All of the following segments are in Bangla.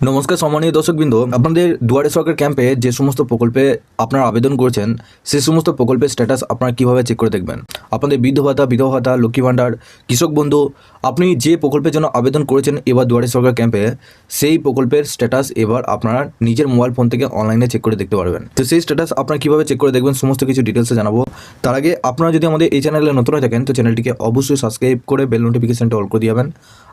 নমস্কার সম্মানীয় দর্শকবৃন্দ, আপনাদের দুয়ারে সরকার ক্যাম্পে যে সমস্ত প্রকল্পে আপনারা আবেদন করেছেন সেই সমস্ত প্রকল্পের স্ট্যাটাস আপনারা কীভাবে চেক করে দেখবেন। আপনাদের বৃদ্ধ ভাতা, বিধবা ভাতা, লক্ষ্মী ভাণ্ডার, কৃষক বন্ধু, আপনি যে প্রকল্পের জন্য আবেদন করেছেন এবার দুয়ারে সরকার ক্যাম্পে, সেই প্রকল্পের স্ট্যাটাস এবার আপনারা নিজের মোবাইল ফোন থেকে অনলাইনে চেক করে দেখতে পারবেন। তো সেই স্ট্যাটাস আপনারা কীভাবে চেক করে দেখবেন সমস্ত কিছু ডিটেলসে জানাবো। তার আগে আপনারা যদি আমাদের এই চ্যানেলে নতুন হয়ে থাকেন তো চ্যানেলটিকে অবশ্যই সাবস্ক্রাইব করে বেল নোটিফিকেশনটা অল করে দিবেন।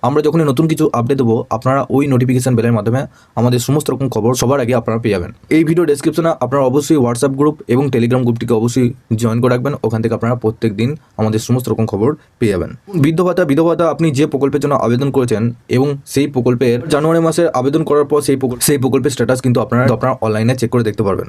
আমরা যখনই নতুন কিছু আপডেট দেবো আপনারা ওই নোটিফিকেশন বেলের মাধ্যমে আমাদের সমস্ত রকম খবর সবার আগে আপনারা পেয়ে যাবেন। এই ভিডিও ডেসক্রিপশনে আপনারা অবশ্যই হোয়াটসঅ্যাপ গ্রুপ এবং টেলিগ্রাম গ্রুপটিকে অবশ্যই জয়েন করে রাখবেন। ওখান থেকে আপনারা প্রত্যেক দিন আমাদের সমস্ত রকম খবর পেয়ে যাবেন। বৃদ্ধ ভাতা, বিধবা ভাতা আপনি যে প্রকল্পের জন্য আবেদন করেছেন এবং সেই প্রকল্পের জানুয়ারি মাসে আবেদন করার পর সেই প্রকল্পের স্ট্যাটাস কিন্তু আপনারা অনলাইনে চেক করে দেখতে পারবেন।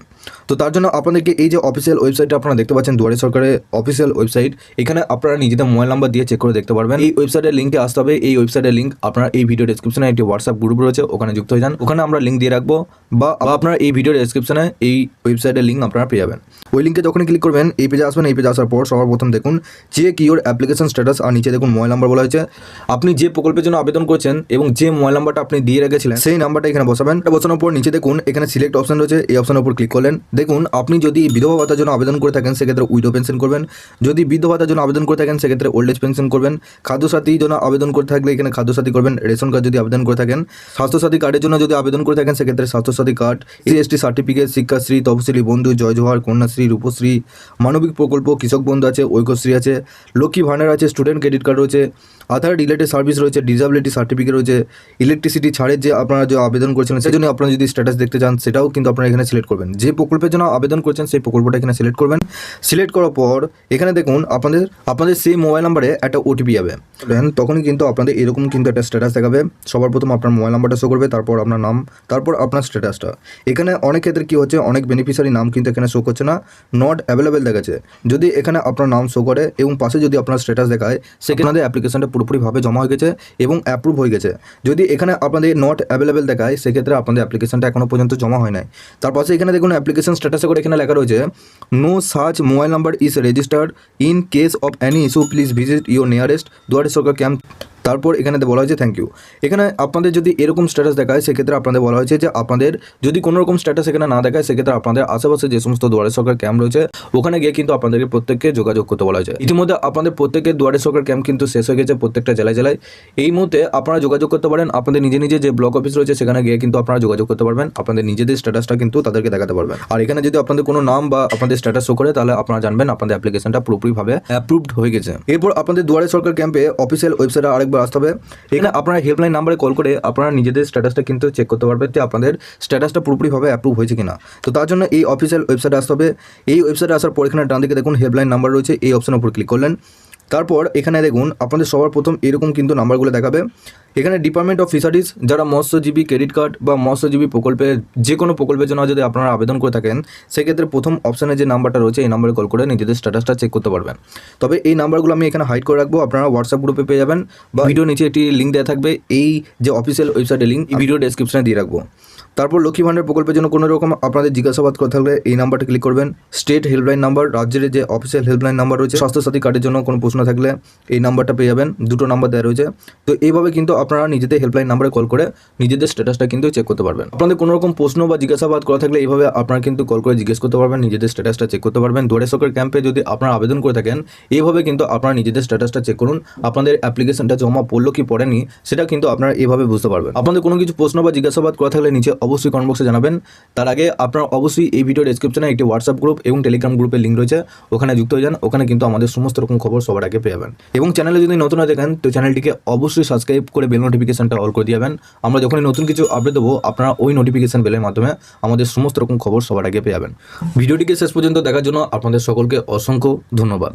তো তার জন্য আপনাদেরকে এই যে অফিসিয়াল ওয়েবসাইটটা আপনারা দেখতে পাচ্ছেন, দুয়ারে সরকারের অফিসিয়াল ওয়েবসাইট, এখানে আপনারা নিজেদের মোবাইল নাম্বার দিয়ে চেক করে দেখতে পারবেন। এই ওয়েবসাইটের লিঙ্কে আসতে হবে। এই ওয়েবসাইটের লিঙ্ক আপনারা এই ভিডিও ডেসক্রিপশনে একটি হোয়াটসঅ্যাপ গ্রুপ রয়েছে, ওখানে যুক্ত হয়ে যান। ওখানে আমরা লিঙ্ক দিয়ে রাখবো বা আপনারা এই ভিডিও ডেসক্রিপশনে এই ওয়েবসাইটের লিঙ্ক আপনারা পেয়ে যাবেন। ওই লিঙ্কে যখনই ক্লিক করবেন এই পেজে আসবেন। এই পেজে আসার পর সবার প্রথম দেখুন চেক ইওর অ্যাপ্লিকেশন স্ট্যাটাস, আর নিচে দেখুন মোবাইল নাম্বার বলা হয়েছে। আপনি যে প্রকল্পের জন্য আবেদন করেছেন এবং যে মোবাইল নাম্বারটা আপনি দিয়ে রেখেছিলেন সেই নাম্বারটা এখানে বসাবেন। বসানোর পর নিচে দেখুন এখানে সিলেক্ট অপশন রয়েছে, এই অপশনের উপর ক্লিক করলেন। দেখুন আপনি যদি বিধবা ভাতার জন্য আবেদন করে থাকেন সেক্ষেত্রে উইডো পেনশন করবেন, যদি বৃদ্ধ ভাতার জন্য আবেদন করে থাকেন সেক্ষেত্রে ওল্ড এজ পেনশন করবেন, খাদ্যসাথীর জন্য আবেদন করে থাকলে এখানে খাদ্যসাথী করবেন, রেশন কার্ড যদি আবেদন করে থাকেন, স্বাস্থ্যসাথী কার্ডের জন্য যদি আবেদন করে থাকেন সেক্ষেত্রে Swasthyasathi card, ST certificate, Shikshashree, Taposhili Bandhu, জয় জোহার, কন্যাশ্রী, রূপশ্রী, মানবিক প্রকল্প, কৃষক বন্ধু আছে, ঐক্যশ্রী আছে, লক্ষ্মী ভাণ্ডার আছে, স্টুডেন্ট ক্রেডিট কার্ড রয়েছে, আধার রিলেটেড সার্ভিস রয়েছে, ডিসেবিলিটি সার্টিফিকেট রয়েছে, ইলেকট্রিসিটি ছাড়ের যে আপনারা যে আবেদন করেছিলেন সেই জন্য আপনারা যদি স্ট্যাটাস দেখতে চান সেটাও কিন্তু আপনারা এখানে সিলেক্ট করবেন। যে প্রকল্পের জন্য আবেদন করেছেন সেই প্রকল্পটা এখানে সিলেক্ট করবেন। সিলেক্ট করার পর এখানে দেখুন আপনাদের সেই মোবাইল নাম্বারে একটা ওটিপি যাবে, তখনই কিন্তু আপনাদের এরকম কিন্তু একটা স্ট্যাটাস দেখাবে। সবার প্রথম আপনার মোবাইল নাম্বারটা শো করবে, তারপর আপনার নাম, তারপর আপনার স্ট্যাটাসটা। এখানে অনেক ক্ষেত্রে কী হচ্ছে, অনেক বেনিফিশিয়ারি নাম কিন্তু এখানে শো করছে না, নট অ্যাভেলেবেল দেখাচ্ছে। যদি এখানে আপনার নাম শো করে এবং পাশে যদি আপনার স্ট্যাটাস দেখায় সেখানে আপনাদের অ্যাপ্লিকেশনটা পুরোপুরিভাবে জমা হয়ে গেছে এবং অ্যাপ্রুভ হয়ে গেছে। যদি এখানে আপনাদের নট অ্যাভেলেবেল দেখায় সেক্ষেত্রে আপনাদের অ্যাপ্লিকেশনটা এখনও পর্যন্ত জমা হয় নাই। তার পাশে এখানে দেখুন অ্যাপ্লিকেশন স্ট্যাটাসে করে এখানে লেখা রয়েছে নো সার্চ mobile number is registered, in case of any issue please visit your nearest Duare Sarkar camp. তারপর এখানে বলা হয়েছে থ্যাংক ইউ। এখানে আপনাদের যদি এরকম স্ট্যাটাস দেখায় সেক্ষেত্রে আপনাদের বলা হয়েছে যে আপনাদের যদি কোনো রকম স্ট্যাটাস এখানে না দেখায় সেক্ষেত্রে আপনাদের আশেপাশে যে সমস্ত দুয়ারে সরকার ক্যাম্প রয়েছে ওখানে গিয়ে কিন্তু আপনাদেরকে প্রত্যেককে যোগাযোগ করতে বলা হয়েছে। ইতিমধ্যে আপনাদের প্রত্যেকের দুয়ারে সরকার ক্যাম্প কিন্তু শেষ হয়ে গেছে প্রত্যেকটা জেলায়। এই মুহূর্তে আপনারা যোগাযোগ করতে পারেন আপনাদের নিজে যে ব্লক অফিস রয়েছে সেখানে গিয়ে কিন্তু আপনারা যোগাযোগ করতে পারবেন, আপনাদের নিজেদের স্ট্যাটাসটা কিন্তু তাদেরকে দেখাতে পারবেন। আর এখানে যদি আপনাদের কোনো নাম বা আপনাদের স্ট্যাটাস শো করে তাহলে আপনারা জানবেন আপনাদের অ্যাপ্লিকেশনটা পুরোপুরিভাবে অ্যাপ্রুভড হয়ে গেছে। এরপর আপনাদের দুয়ারে সরকার ক্যাম্পে অফিসিয়াল ওয়েবসাইটে আরেকবার আসতে হবে। এখানে আপনারা হেল্পলাইন নাম্বারে কল করে আপনারা নিজেদের স্ট্যাটাসটা কিন্তু চেক করতে পারবেন যে আপনাদের স্ট্যাটাসটা পুরোপুরিভাবে অ্যাপ্রুভ হয়েছে কিনা। তো তার জন্য এই অফিসিয়াল ওয়েবসাইটে আসতে হবে। এই ওয়েবসাইটে আসার পর এখানে ডান দিকে দেখুন হেল্পলাইন নাম্বার রয়েছে, এই অপশনের উপর ক্লিক করলেন। তারপর এখানে দেখুন আপনাদের সবার প্রথম এরকম কিন্তু নাম্বারগুলো দেখাবে। এখানে ডিপার্টমেন্ট অফ ফিশারিজ যারা মৎস্যজীবী ক্রেডিট কার্ড বা মৎস্যজীবী প্রকল্পের যে কোনো প্রকল্পের জন্য যদি আপনারা আবেদন করে থাকেন সেক্ষেত্রে প্রথম অপশানে যে নাম্বারটা রয়েছে এই নাম্বারে কল করে নিজেদের স্ট্যাটাসটা চেক করতে পারবেন। তবে এই নাম্বারগুলো আমি এখানে হাইড করে রাখবো, আপনারা হোয়াটসঅ্যাপ গ্রুপে পেয়ে যাবেন বা ভিডিও নিচে একটি লিঙ্ক দেওয়া থাকবে, এই যে অফিসিয়াল ওয়েবসাইটের লিঙ্ক এই ভিডিও ডেসক্রিপশনে দিয়ে রাখবো। তারপর লক্ষ্মী ভাণ্ডার প্রকল্পের জন্য কোনো রকম আপনাদের জিজ্ঞাসাবাদ করতে থাকলে এই নাম্বারটা ক্লিক করবেন। স্টেট হেল্পলাইন নাম্বার, রাজ্যের যে অফিসিয়াল হেল্পলাইন নাম্বার রয়েছে, স্বাস্থ্যসাথী কার্ডের জন্য কোনো প্রশ্ন থাকলে এই নাম্বারটা পেয়ে যাবেন, দুটো নাম্বার দেওয়া রয়েছে। তো এইভাবে কিন্তু আপনারা নিজেদের হেল্পলাইন নাম্বারে কল করে নিজেদের স্ট্যাটাসটা কিন্তু চেক করতে পারবেন। আপনাদের কোনো রকম প্রশ্ন বা জিজ্ঞাসাবাদ করা থাকলে এইভাবে আপনারা কিন্তু কল করে জিজ্ঞেস করতে পারবেন, নিজেদের স্ট্যাটাসটা চেক করতে পারবেন। দুয়ারে সরকার ক্যাম্পে যদি আপনারা আবেদন করে থাকেন এইভাবে কিন্তু আপনারা নিজেদের স্ট্যাটাসটা চেক করুন, আপনাদের অ্যাপ্লিকেশনটা জমা পড়লো কি পড়েনি সেটা কিন্তু আপনারা এইভাবে বুঝতে পারবেন। আপনাদের কোনো কিছু প্রশ্ন বা জিজ্ঞাসাবাদ করা থাকলে নিচে অবশ্যই কমেন্ট বক্সে জানাবেন। তার আগে আপনারা অবশ্যই এই ভিডিও ডেসক্রিপশনে একটি হোয়াটসঅ্যাপ গ্রুপ এবং টেলিগ্রাম গ্রুপের লিঙ্ক রয়েছে, ওখানে যুক্ত হয়ে যান। ওখানে কিন্তু আমাদের সমস্ত রকম খবর সবার আগে পেয়ে যাবেন। এবং চ্যানেলে যদি নতুন হয়ে দেখেন তো চ্যানেলটিকে অবশ্যই সাবস্ক্রাইব করে বেল নোটিফিকেশনটা অল করে দিবেন। আমরা যখনই নতুন কিছু আপডেট দেবো আপনারা ওই নোটিফিকেশন বেলের মাধ্যমে আমাদের সমস্ত রকম খবর সবার আগে পেয়ে যাবেন। ভিডিওটিকে শেষ পর্যন্ত দেখার জন্য আপনাদের সকলকে অসংখ্য ধন্যবাদ।